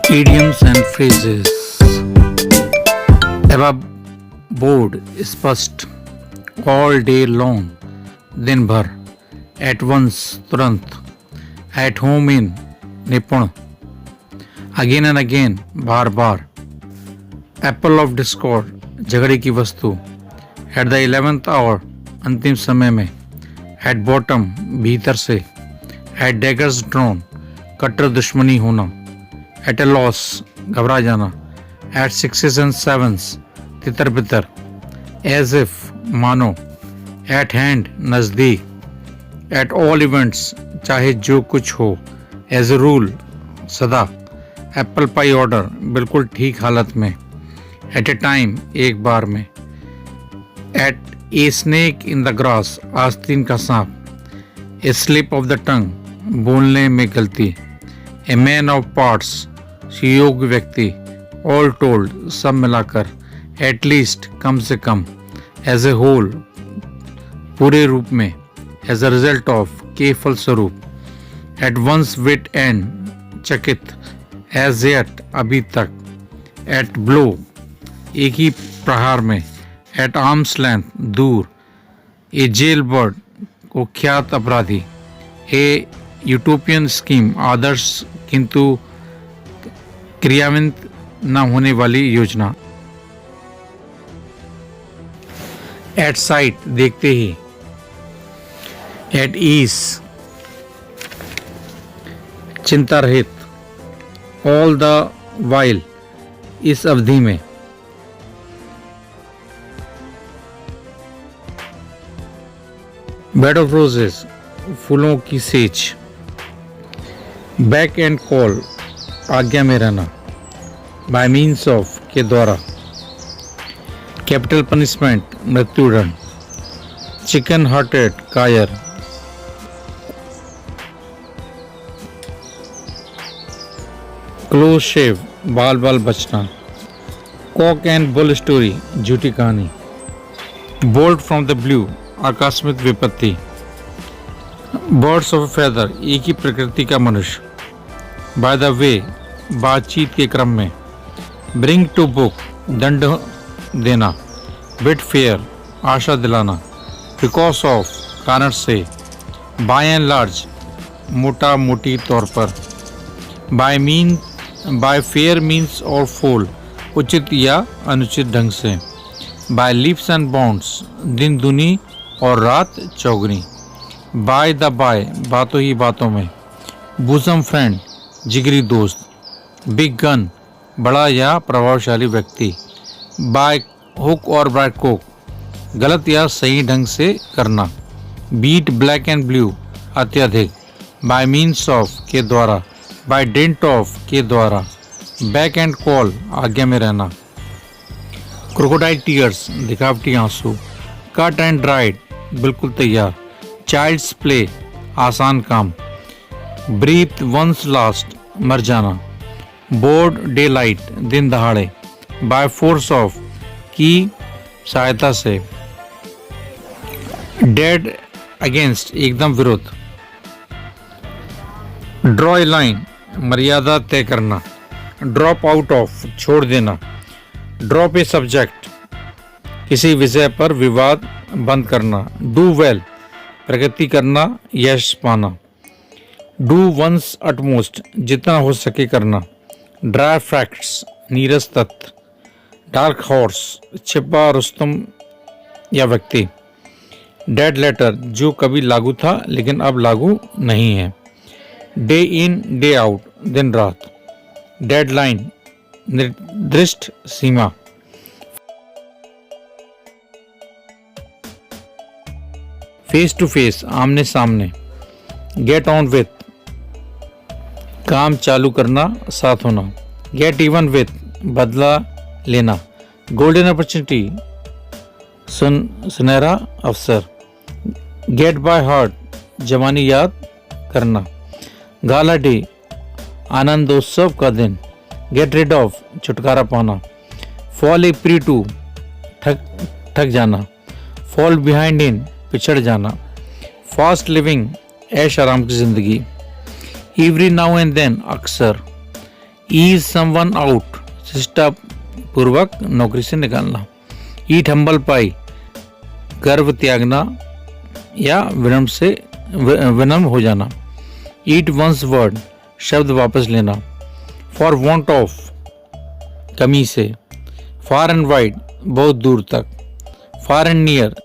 Idioms and phrases. Above board, स्पष्ट, all day long, दिन भर, at once, तुरंत, at home in, निपुण, again and again, bar bar, apple of discord, झगड़े की वस्तु, at the 11th hour, अंतिम समय में, at bottom, भीतर से, at daggers drawn, कट्टर दुश्मनी होना, at a loss, घबरा जाना, at sixes and sevens, तितर बितर, as if, मानो, at hand, नजदीक, at all events, चाहे जो कुछ हो, as a rule, सदा, apple pie order, बिल्कुल ठीक हालत में, at a time, एक बार में, at a snake in the grass, आस्तीन का सांप, a slip of the tongue, बोलने में गलती, a man of parts, योग्य व्यक्ति, ऑल टोल्ड, सब मिलाकर, एट लीस्ट, कम से कम, एज ए होल, पूरे रूप में, एज अ रिजल्ट ऑफ, के फलस्वरूप, एट वंस विट एंड, चकित, एज येट, अभी तक, एट ब्लो, एक ही प्रहार में, एट आर्म्स लेंथ, दूर, ए जेल बर्ड, कुख्यात अपराधी, ए यूटोपियन स्कीम, आदर्श किंतु क्रियान्वित न होने वाली योजना, एट साइट, देखते ही, एट ईज, चिंता रहित, ऑल द वाइल, इस अवधि में, बेड ऑफ रोजेस, फूलों की सेज, बैक एंड कॉल, आज्ञा में रहना, बाय मीन्स ऑफ, के द्वारा, कैपिटल पनिशमेंट, मृत्युदंड, चिकन हार्टेड, कायर, क्लोज शेव, बाल बाल बचना, कॉक एंड बुल स्टोरी, झूठी कहानी, बोल्ट फ्रॉम द ब्लू, आकस्मिक विपत्ति, बर्ड्स ऑफ फेदर, एक ही प्रकृति का मनुष्य, बाय द वे, बातचीत के क्रम में, ब्रिंग टू बुक, दंड देना, बिट फेयर, आशा दिलाना, बिकॉज ऑफ, कारण से, बाय एंड लार्ज, मोटा मोटी तौर पर, बाय फेयर मीन्स और फोल, उचित या अनुचित ढंग से, बाय लीप्स एंड बाउंड्स, दिन दुनी और रात चौगनी, बाय द बाय, बातों ही बातों में, बूजम फ्रेंड, जिगरी दोस्त, बिग गन, बड़ा या प्रभावशाली व्यक्ति, बाय हुक और बाय कोक, गलत या सही ढंग से करना, बीट ब्लैक एंड ब्लू, अत्यधिक, बाय मीन्स ऑफ, के द्वारा, बाय डेंट ऑफ, के द्वारा, बैक एंड कॉल, आज्ञा में रहना, क्रोकोडाइल टीयर्स, दिखावटी आंसू, कट एंड ड्राइड, बिल्कुल तैयार, चाइल्ड्स प्ले, आसान काम, ब्रीथ वंस लास्ट, मर जाना, बोर्ड डे लाइट, दिन दहाड़े, बाय फोर्स ऑफ, की सहायता से, डेड अगेंस्ट, एकदम विरोध, ड्रॉ ए लाइन, मर्यादा तय करना, ड्रॉप आउट ऑफ, छोड़ देना, ड्रॉप ए सब्जेक्ट, किसी विषय पर विवाद बंद करना, डू वेल, प्रगति करना, यश पाना, डू वंस अटमोस्ट, जितना हो सके करना, ड्राई फैक्ट्स, नीरस तथ्य, डार्क हॉर्स, छिपा रुस्तम या व्यक्ति, डेड लेटर, जो कभी लागू था लेकिन अब लागू नहीं है, डे इन डे आउट, दिन रात, डेड लाइन, निर्दिष्ट सीमा, फेस टू फेस, आमने सामने, गेट ऑन विथ, काम चालू करना, साथ होना, गेट इवन विथ, बदला लेना, गोल्डन अपॉर्चुनिटी, सुनहरा अवसर, गेट बाय हार्ट, जवानी याद करना, गाला डे, आनंदोत्सव का दिन, गेट रिड ऑफ, छुटकारा पाना, फॉल ए प्री टू, ठग जाना, फॉल बिहाइंड इन, पिछड़ जाना, फास्ट लिविंग, ऐश आराम की जिंदगी, एवरी नाउ एंड देन, अक्सर, ईज समवन आउट, चेष्टा पूर्वक नौकरी से निकालना। ईट हम्बल पाई, गर्व त्यागना या विनम्र हो जाना। ईट वंस वर्ड, शब्द वापस लेना। फॉर वॉन्ट ऑफ, कमी से। फार एंड वाइड, बहुत दूर तक। Far and near,